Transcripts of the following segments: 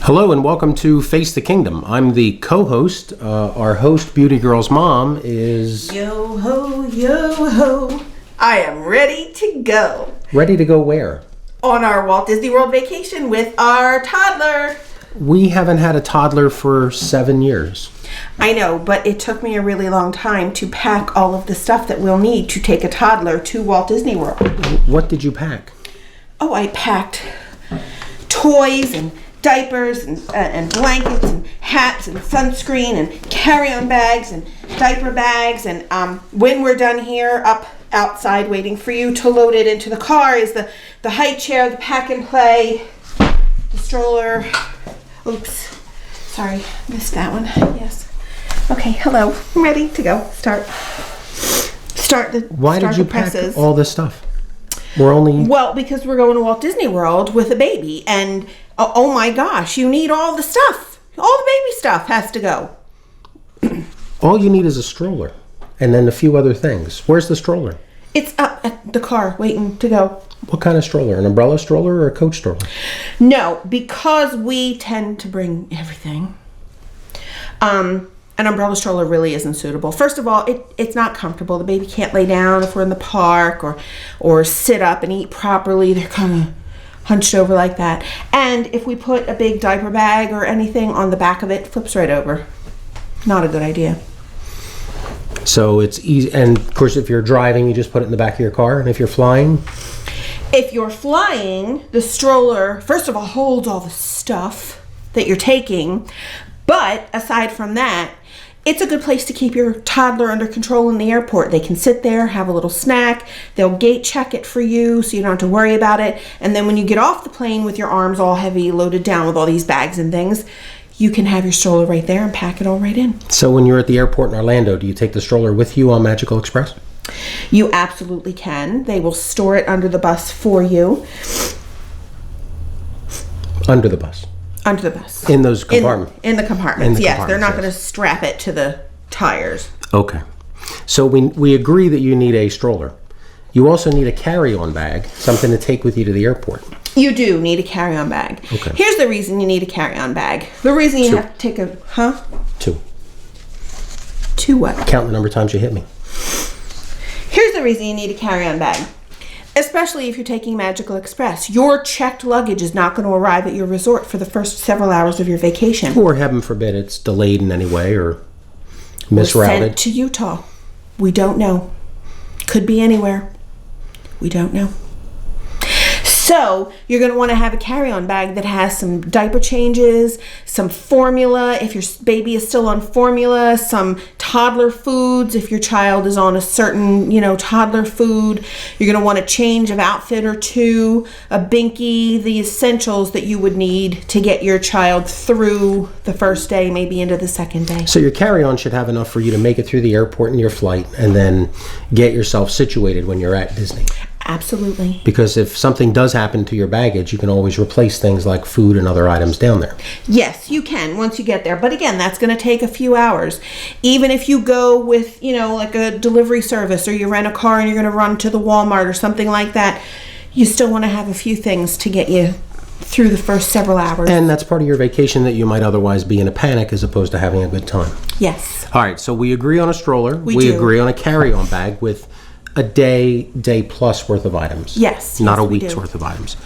Hello and welcome to Face the Kingdom. I'm the co-host. Our host, Beauty Girl's mom, is... Yo ho, yo ho. I am ready to go. Ready to go where? On our Walt Disney World vacation with our toddler. We haven't had a toddler for 7 years. I know, but it took me a really long time to pack all of the stuff that we'll need to take a toddler to Walt Disney World. What did you pack? Oh, I packed toys and diapers and blankets and hats and sunscreen and carry-on bags and diaper bags. And when we're done here, up outside waiting for you to load it into the car is the high chair, the pack and play, the stroller. Oops, sorry, missed that one. Yes. Okay, hello. I'm ready to go. Start the Why did you pack presses. all this stuff? Well, because we're going to Walt Disney World with a baby, and oh my gosh, you need all the stuff. All the baby stuff has to go. All you need is a stroller, and then a few other things. Where's the stroller? It's up at the car waiting to go. What kind of stroller? An umbrella stroller or a coach stroller? No, because we tend to bring everything. An umbrella stroller really isn't suitable. First of all, it's not comfortable. The baby can't lay down if we're in the park or sit up and eat properly. They're kind of hunched over like that. And if we put a big diaper bag or anything on the back of it, flips right over. Not a good idea. So it's easy. And of course, if you're driving, you just put it in the back of your car. And if you're flying? If you're flying, the stroller, first of all, holds all the stuff that you're taking. But aside from that, it's a good place to keep your toddler under control in the airport. They can sit there, have a little snack. They'll gate check it for you so you don't have to worry about it. And then when you get off the plane with your arms all heavy, loaded down with all these bags and things, you can have your stroller right there and pack it all right in. So when you're at the airport in Orlando, do you take the stroller with you on Magical Express? You absolutely can. They will store it under the bus for you. Under the bus? Under the bus. In those compartments? In the compartments, yes. They're not going to strap it to the tires. Okay. So we agree that you need a stroller. You also need a carry-on bag, something to take with you to the airport. You do need a carry-on bag. Okay. Here's the reason you need a carry-on bag. The reason you have to take a... Huh? 2. 2 what? Count the number of times you hit me. Here's the reason you need a carry-on bag. Especially if you're taking Magical Express. Your checked luggage is not going to arrive at your resort for the first several hours of your vacation. Or heaven forbid it's delayed in any way or misrouted. Or sent to Utah. We don't know. Could be anywhere. We don't know. So you're going to want to have a carry-on bag that has some diaper changes, some formula if your baby is still on formula, some toddler foods if your child is on a certain, toddler food. You're going to want a change of outfit or two, a binky, the essentials that you would need to get your child through the first day, maybe into the second day. So your carry-on should have enough for you to make it through the airport and your flight and then get yourself situated when you're at Disney. Absolutely. Because if something does happen to your baggage, you can always replace things like food and other items down there. Yes, you can once you get there. But again, that's going to take a few hours. Even if you go with, like a delivery service or you rent a car and you're going to run to the Walmart or something like that, you still want to have a few things to get you through the first several hours. And that's part of your vacation that you might otherwise be in a panic as opposed to having a good time. Yes. All right, so we agree on a stroller. We do. Agree on a carry-on bag with a day plus worth of items. Yes. Not a we week's do. worth of items.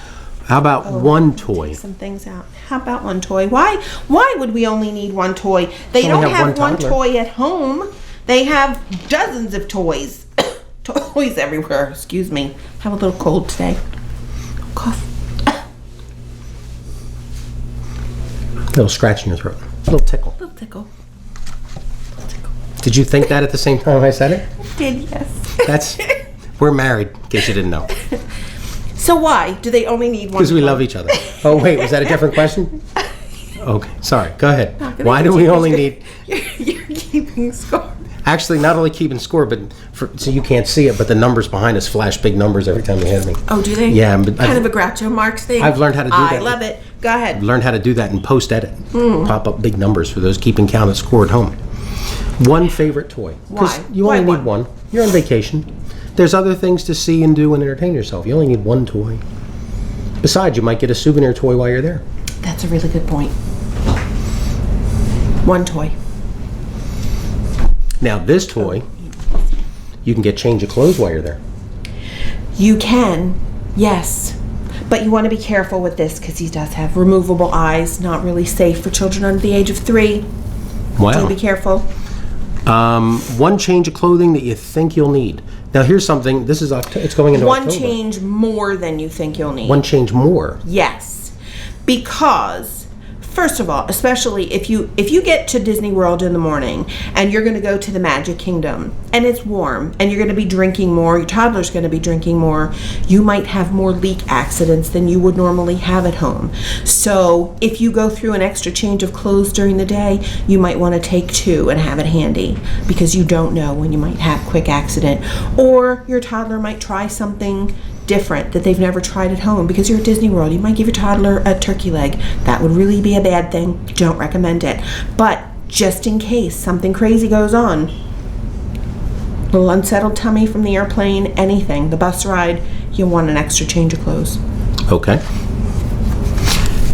How about one toy? Take some things out. How about one toy? Why would we only need one toy? They Only don't have one toddler. toy at home. They have dozens of toys. Toys everywhere. Excuse me. I have a little cold today. Cough. A little scratch in your throat. A little tickle. Little tickle. Did you think that at the same time I said it? I did, yes. We're married, in case you didn't know. So why do they only need one? Because we love each other. Oh, wait, was that a different question? Okay, sorry, go ahead. Why do we only need... You're keeping score. Actually, not only keeping score, but so you can't see it, but the numbers behind us flash big numbers every time you hit me. Oh, do they? Yeah. But kind of a Groucho Marx thing. I've learned how to do that. I love it. Go ahead. I've learned how to do that in post-edit. Pop up big numbers for those keeping count at score at home. One favorite toy. Why? You only need one. You're on vacation. There's other things to see and do and entertain yourself. You only need one toy. Besides, you might get a souvenir toy while you're there. That's a really good point. One toy. Now this toy, you can get change of clothes while you're there. You can, yes. But you want to be careful with this because he does have removable eyes. Not really safe for children under the age of 3. Wow. Do be careful. One change of clothing that you think you'll need. Now here's something. This is it's going into One October. change more than you think you'll need. One change more. Yes. Because first of all, especially if you get to Disney World in the morning and you're going to go to the Magic Kingdom and it's warm and you're going to be drinking more, your toddler's going to be drinking more, you might have more leak accidents than you would normally have at home. So if you go through an extra change of clothes during the day, you might want to take 2 and have it handy because you don't know when you might have a quick accident, or your toddler might try something different that they've never tried at home. Because you're at Disney World, you might give your toddler a turkey leg. That would really be a bad thing. Don't recommend it. But just in case something crazy goes on, little unsettled tummy from the airplane, anything, the bus ride, you want an extra change of clothes. Okay.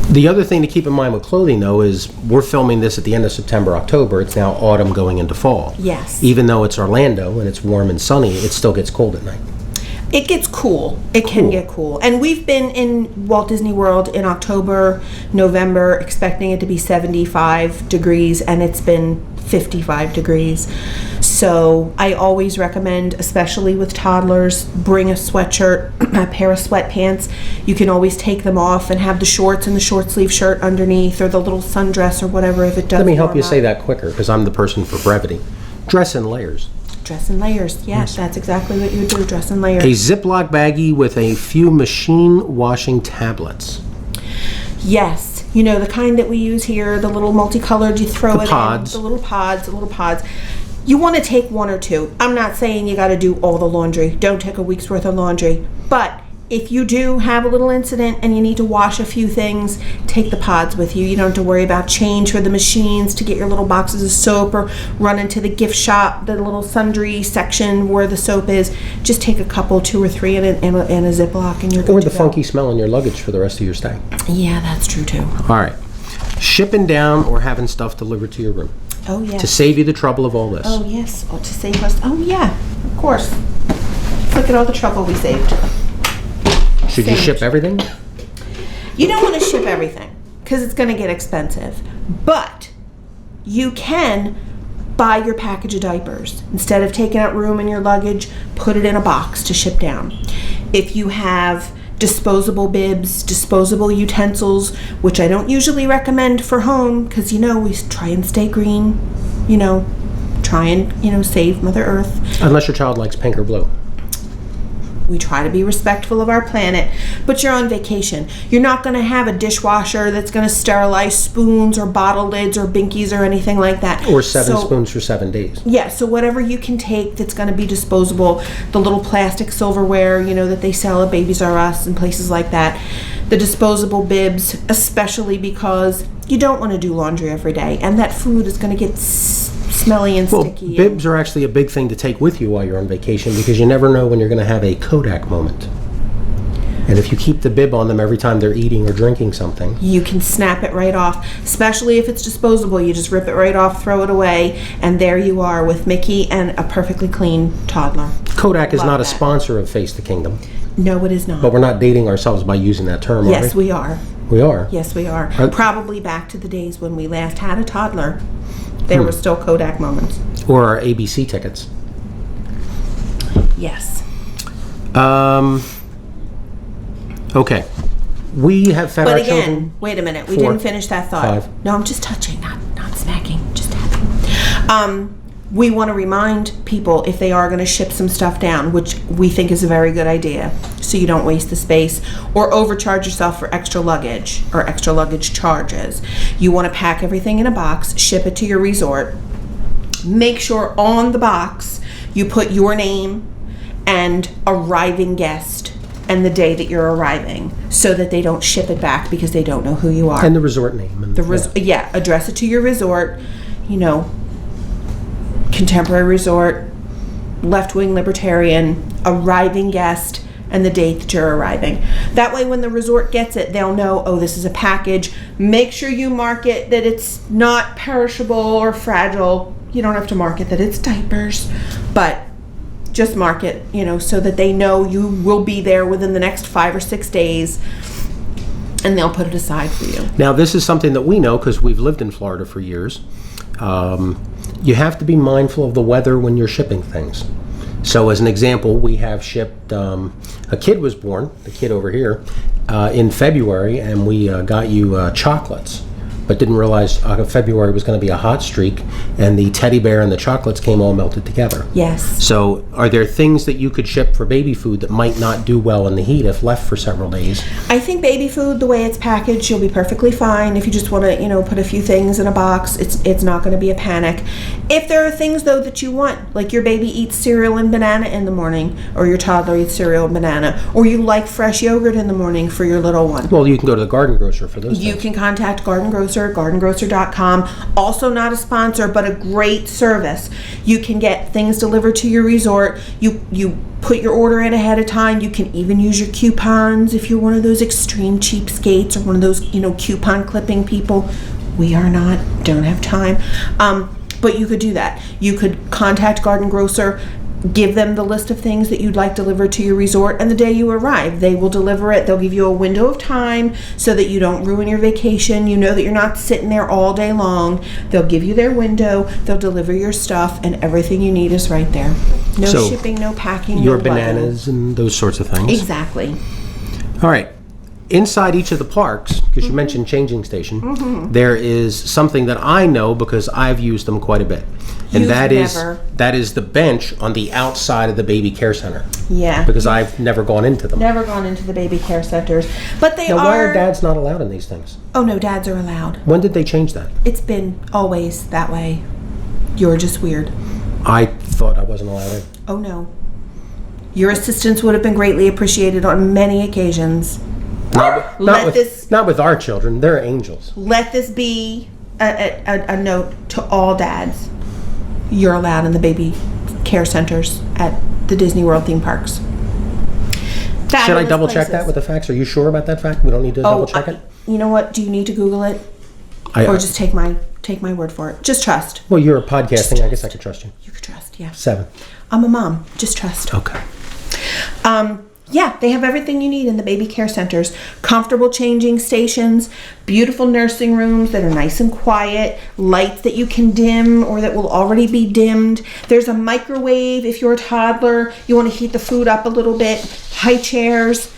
The other thing to keep in mind with clothing, though, is we're filming this at the end of September, October. It's now autumn going into fall. Yes. Even though it's Orlando and it's warm and sunny, it still gets cold at night. It gets cool. It can get cool. And we've been in Walt Disney World in October, November, expecting it to be 75 degrees, and it's been 55 degrees. So I always recommend, especially with toddlers, bring a sweatshirt, a pair of sweatpants. You can always take them off and have the shorts and the short sleeve shirt underneath, or the little sundress or whatever if it does. Let me help you warm say up. that quicker, because I'm the person for brevity. Dress in layers. Dress in layers. Yes, that's exactly what you would do. Dress in layers. A Ziploc baggie with a few machine washing tablets. Yes. You know, the kind that we use here, the little multicolored, you throw it pods. in. The little pods. You want to take 1 or 2. I'm not saying you got to do all the laundry. Don't take a week's worth of laundry. But if you do have a little incident and you need to wash a few things, take the pods with you. You don't have to worry about change for the machines to get your little boxes of soap, or run into the gift shop, the little sundry section where the soap is. Just take a couple, 2 or 3 in a Ziploc, and you're good Or to the go. funky smell in your luggage for the rest of your stay. Yeah, that's true too. All right. Shipping down or having stuff delivered to your room. Oh, yes. To save you the trouble of all this. Oh, yes. Oh, to save us. Oh, yeah. Of course. Look at all the trouble we saved. Should you ship everything? You don't want to ship everything because it's going to get expensive. But you can buy your package of diapers. Instead of taking out room in your luggage, put it in a box to ship down. If you have disposable bibs, disposable utensils, which I don't usually recommend for home because, you know, we try and stay green, you know, try and, you know, save Mother Earth. Unless your child likes pink or blue. We try to be respectful of our planet, but you're on vacation. You're not going to have a dishwasher that's going to sterilize spoons or bottle lids or binkies or anything like that. Or 7 spoons for 7 days. Yeah, so whatever you can take that's going to be disposable, the little plastic silverware, you know, that they sell at Babies R Us and places like that, the disposable bibs, especially because you don't want to do laundry every day, and that food is going to get smelly and sticky. Bibs are actually a big thing to take with you while you're on vacation because you never know when you're going to have a Kodak moment. And if you keep the bib on them every time they're eating or drinking something, you can snap it right off, especially if it's disposable. You just rip it right off, throw it away, and there you are with Mickey and a perfectly clean toddler. Kodak is Love not a that. sponsor of Face the Kingdom. No, it is not. But we're not dating ourselves by using that term, Yes, are we? we are. We are? Yes, we are. Are- Probably back to the days when we last had a toddler. There were still Kodak moments. Or our ABC tickets. Yes. Okay. We have fed But our again, children. wait a minute. We 4, didn't finish that thought. 5. No, I'm just touching, not smacking. Just tapping. We want to remind people if they are going to ship some stuff down, which we think is a very good idea, so you don't waste the space or overcharge yourself for extra luggage or extra luggage charges. You want to pack everything in a box, ship it to your resort. Make sure on the box you put your name and arriving guest and the day that you're arriving, so that they don't ship it back because they don't know who you are. And the resort name. And Address it to your resort, you know, Contemporary Resort, Left Wing Libertarian, arriving guest, and the date that you're arriving. That way when the resort gets it, they'll know, oh, this is a package. Make sure you mark it that it's not perishable or fragile. You don't have to mark it that it's diapers, but just mark it, so that they know you will be there within the next 5 or 6 days, and they'll put it aside for you. Now, this is something that we know because we've lived in Florida for years. You have to be mindful of the weather when you're shipping things. So as an example, we have shipped, a kid was born, the kid over here, in February, and we got you chocolates, but didn't realize February was going to be a hot streak, and the teddy bear and the chocolates came all melted together. Yes. So are there things that you could ship for baby food that might not do well in the heat if left for several days? I think baby food, the way it's packaged, you'll be perfectly fine. If you just want to, put a few things in a box, it's not going to be a panic. If there are things, though, that you want, like your baby eats cereal and banana in the morning, or your toddler eats cereal and banana, or you like fresh yogurt in the morning for your little one. Well, you can go to the garden grocer for those You things. can contact Garden Grocer, gardengrocer.com. Also not a sponsor, but a great service. You can get things delivered to your resort. You put your order in ahead of time. You can even use your coupons if you're one of those extreme cheapskates or one of those, coupon clipping people. We are not, don't have time. But you could do that. You could contact Garden Grocer, give them the list of things that you'd like delivered to your resort, and the day you arrive, they will deliver it. They'll give you a window of time so that you don't ruin your vacation. You know that you're not sitting there all day long. They'll give you their window, they'll deliver your stuff, and everything you need is right there. No So, shipping, no packing, your no lugging. bananas and those sorts of things. Exactly. All right. Inside each of the parks, because you mentioned changing station, there is something that I know because I've used them quite a bit. And You've that never. is the bench on the outside of the baby care center. Yeah. Because I've never gone into them. Never gone into the baby care centers. But they Now, why are... are dads not allowed in these things? Oh, no, dads are allowed. When did they change that? It's been always that way. You're just weird. I thought I wasn't allowed in. Oh, no. Your assistance would have been greatly appreciated on many occasions. Not with our children. They're angels. Let this be a note to all dads. You're allowed in the baby care centers at the Disney World theme parks. Fabulous Should I double check places. that with the facts? Are you sure about that fact? We don't need to double check it? You know what? Do you need to Google it? Or just take my word for it? Just trust. Well, you're podcasting. I guess I could trust you. You could trust, yeah. 7. I'm a mom. Just trust. Okay. Yeah, they have everything you need in the baby care centers. Comfortable changing stations, beautiful nursing rooms that are nice and quiet, lights that you can dim or that will already be dimmed. There's a microwave if you're a toddler. You want to heat the food up a little bit. High chairs,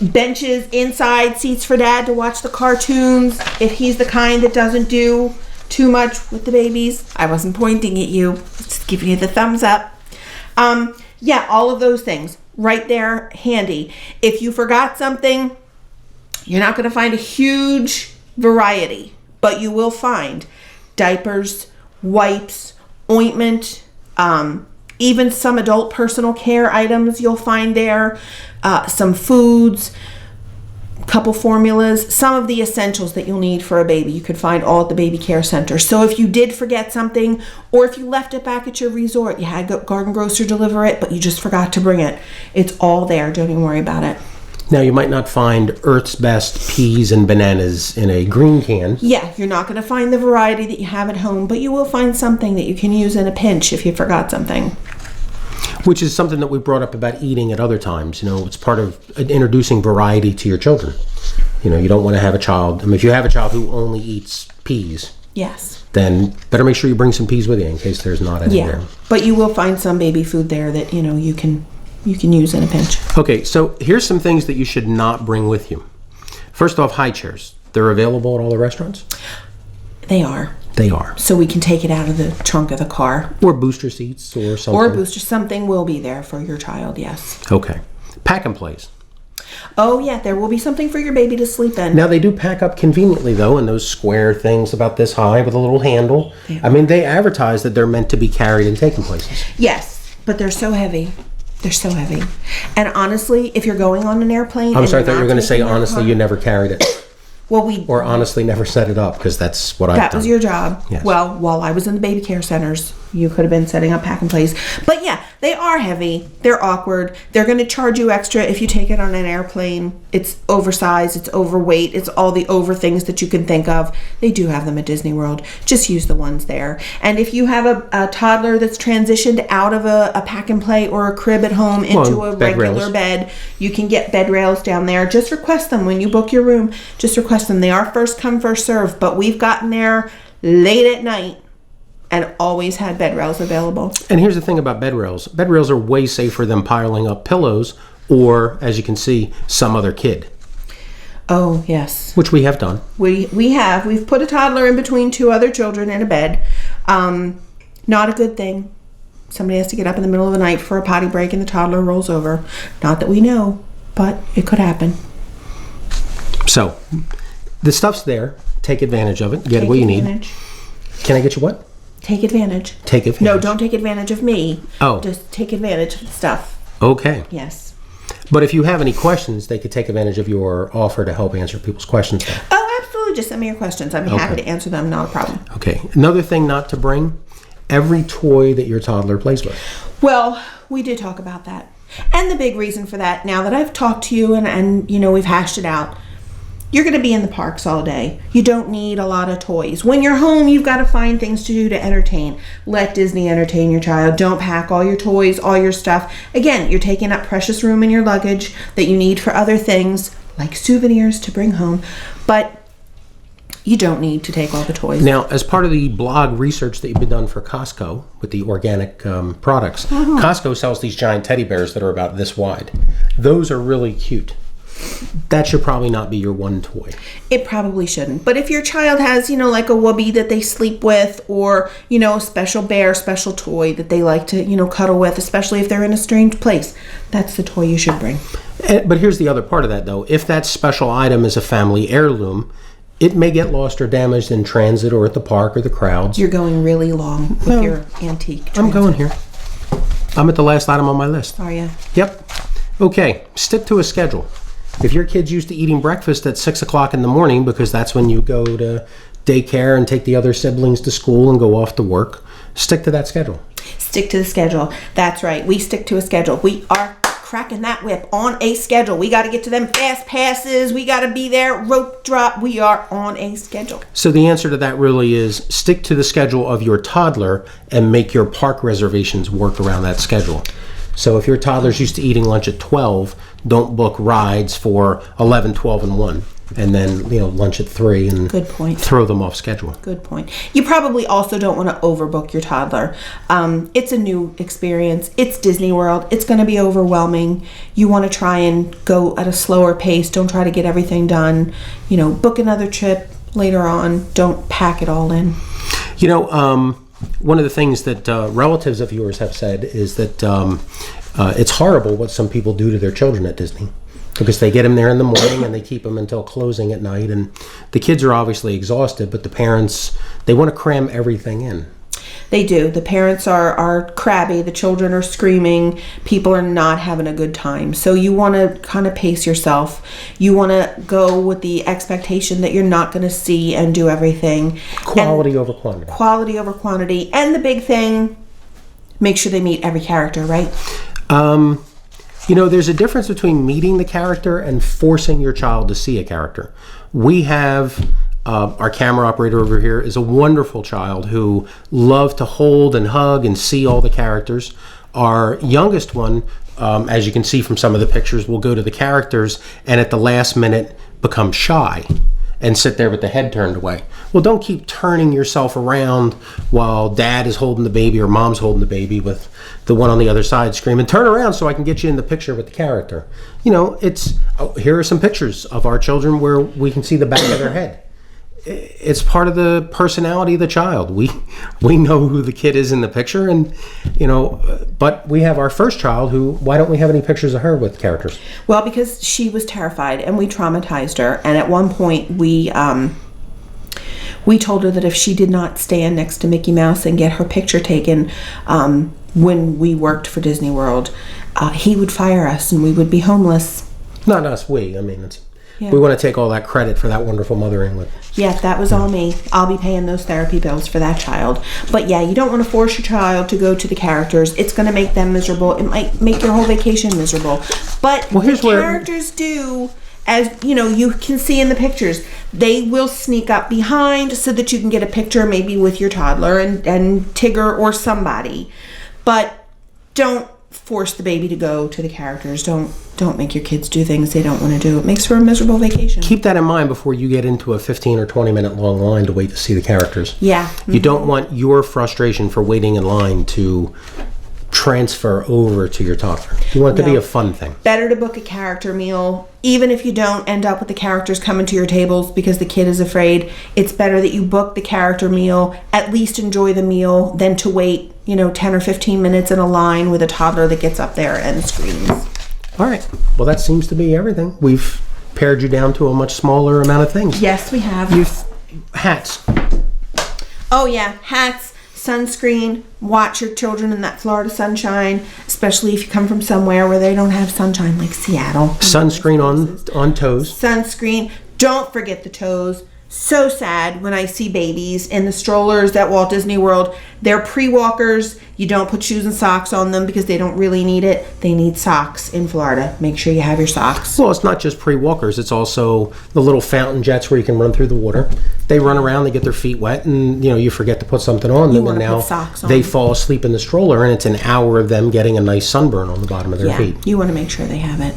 benches, inside seats for dad to watch the cartoons if he's the kind that doesn't do too much with the babies. I wasn't pointing at you, just giving you the thumbs up. Yeah, all of those things right there, handy. If you forgot something, you're not going to find a huge variety, but you will find diapers, wipes, ointment, even some adult personal care items you'll find there, some foods, couple formulas, some of the essentials that you'll need for a baby you could find all at the baby care center. So if you did forget something, or if you left it back at your resort, you had Garden Grocer deliver it, but you just forgot to bring it, it's all there. Don't even worry about it. Now, you might not find Earth's Best peas and bananas in a green can. Yeah, you're not going to find the variety that you have at home, but you will find something that you can use in a pinch if you forgot something. Which is something that we brought up about eating at other times. It's part of introducing variety to your children. You don't want to have a child. I mean, if you have a child who only eats peas, Yes. then better make sure you bring some peas with you in case there's not any there. But you will find some baby food there that, you can use in a pinch. Okay, so here's some things that you should not bring with you. First off, high chairs. They're available at all the restaurants? They are. They are. So we can take it out of the trunk of the car. Or booster seats or something. Or a booster. Something will be there for your child, yes. Okay. Pack and plays. Oh, yeah, there will be something for your baby to sleep in. Now, they do pack up conveniently, though, in those square things about this high with a little handle. Yeah. I mean, they advertise that they're meant to be carried and taken places. Yes, but they're so heavy. They're so heavy. And honestly, if you're going on an airplane... I'm sorry, I thought you were going to say, honestly, you never carried it. Well, Or honestly never set it up, because that's what I've done. That was your job. Yes. Well, while I was in the baby care centers, you could have been setting up pack and plays. But yeah, they are heavy. They're awkward. They're going to charge you extra if you take it on an airplane. It's oversized. It's overweight. It's all the over things that you can think of. They do have them at Disney World. Just use the ones there. And if you have a toddler that's transitioned out of a pack and play or a crib at home into a regular bed, you can get bed rails down there. Just request them when you book your room. Just request them. They are first come, first serve. But we've gotten there late at night and always had bed rails available. And here's the thing about bed rails. Bed rails are way safer than piling up pillows or, as you can see, some other kid. Oh, yes. Which we have done. We have. We've put a toddler in between two other children in a bed. Not a good thing. Somebody has to get up in the middle of the night for a potty break and the toddler rolls over. Not that we know, but it could happen. So, the stuff's there. Take advantage of it. Get what you need. Can I get you what? Take advantage. Take advantage. No, don't take advantage of me. Oh. Just take advantage of the stuff. Okay. Yes. But if you have any questions, they could take advantage of your offer to help answer people's questions. Oh, absolutely. Just send me your questions. I'd be happy to answer them. Not a problem. Okay. Another thing not to bring, every toy that your toddler plays with. Well, we did talk about that. And the big reason for that, now that I've talked to you and you know, we've hashed it out, you're going to be in the parks all day. You don't need a lot of toys. When you're home, you've got to find things to do to entertain. Let Disney entertain your child. Don't pack all your toys, all your stuff. Again, you're taking up precious room in your luggage that you need for other things, like souvenirs to bring home. But you don't need to take all the toys. Now, as part of the blog research that you've been done for Costco with the organic products, Costco sells these giant teddy bears that are about this wide. Those are really cute. That should probably not be your one toy. It probably shouldn't. But if your child has, you know, like a whoopee that they sleep with, or, you know, a special bear, special toy that they like to, you know, cuddle with, especially if they're in a strange place, that's the toy you should bring. But here's the other part of that, though. If that special item is a family heirloom, it may get lost or damaged in transit or at the park or the crowds. You're going really long with your antique transit. I'm going here. I'm at the last item on my list. Are you? Yep. Okay, stick to a schedule. If your kid's used to eating breakfast at 6 o'clock in the morning because that's when you go to daycare and take the other siblings to school and go off to work, stick to that schedule. Stick to the schedule. That's right. We stick to a schedule. We are cracking that whip on a schedule. We got to get to them fast passes. We got to be there. Rope drop. We are on a schedule. So the answer to that really is stick to the schedule of your toddler and make your park reservations work around that schedule. So if your toddler's used to eating lunch at 12, don't book rides for 11, 12, and 1. And then, you know, lunch at 3 and Good point. Throw them off schedule. Good point. You probably also don't want to overbook your toddler. It's a new experience. It's Disney World. It's going to be overwhelming. You want to try and go at a slower pace. Don't try to get everything done. You know, book another trip later on. Don't pack it all in. You know, one of the things that relatives of yours have said is that it's horrible what some people do to their children at Disney, because they get them there in the morning and they keep them until closing at night, and the kids are obviously exhausted, but the parents, they want to cram everything in. They do. The parents are crabby. The children are screaming. People are not having a good time. So you want to kind of pace yourself. You want to go with the expectation that you're not going to see and do everything. Quality over quantity. Quality over quantity. And the big thing, make sure they meet every character, right? You know, there's a difference between meeting the character and forcing your child to see a character. We have... our camera operator over here is a wonderful child who loved to hold and hug and see all the characters. Our youngest one, as you can see from some of the pictures, will go to the characters and at the last minute become shy and sit there with the head turned away. Well, don't keep turning yourself around while dad is holding the baby or mom's holding the baby with the one on the other side screaming, "Turn around so I can get you in the picture with the character." You know, here are some pictures of our children where we can see the back of their head. It's part of the personality of the child. We know who the kid is in the picture, and you know, but we have our first child who, why don't we have any pictures of her with characters? Well, because she was terrified and we traumatized her, and at one point we told her that if she did not stand next to Mickey Mouse and get her picture taken when we worked for Disney World, he would fire us and we would be homeless. Not us, we. I mean, Yeah. We want to take all that credit for that wonderful mothering. Yeah, that was all me. I'll be paying those therapy bills for that child. But yeah, you don't want to force your child to go to the characters. It's going to make them miserable. It might make your whole vacation miserable. But here's the where characters do, as you can see in the pictures, they will sneak up behind so that you can get a picture maybe with your toddler and Tigger or somebody. But don't force the baby to go to the characters. Don't make your kids do things they don't want to do. It makes for a miserable vacation. Keep that in mind before you get into a 15 or 20 minute long line to wait to see the characters. Yeah. You don't want your frustration for waiting in line to transfer over to your toddler. You want it to be a fun thing. Better to book a character meal, even if you don't end up with the characters coming to your tables because the kid is afraid. It's better that you book the character meal, at least enjoy the meal, than to wait 10 or 15 minutes in a line with a toddler that gets up there and screams. All right. Well, that seems to be everything. We've pared you down to a much smaller amount of things. Yes, we have. Hats. Oh yeah, hats, sunscreen. Watch your children in that Florida sunshine, especially if you come from somewhere where they don't have sunshine, like Seattle. Sunscreen on toes. Sunscreen. Don't forget the toes. So sad when I see babies in the strollers at Walt Disney World. They're pre-walkers. You don't put shoes and socks on them because they don't really need it. They need socks in Florida. Make sure you have your socks. Well, it's not just pre-walkers. It's also the little fountain jets where you can run through the water. They run around, they get their feet wet, and you forget to put something on them, and now they fall asleep in the stroller, and it's an hour of them getting a nice sunburn on the bottom of their feet. You want to make sure they have it.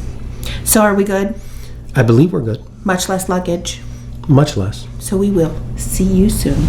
So are we good? I believe we're good. Much less luggage. Much less. So we will see you soon.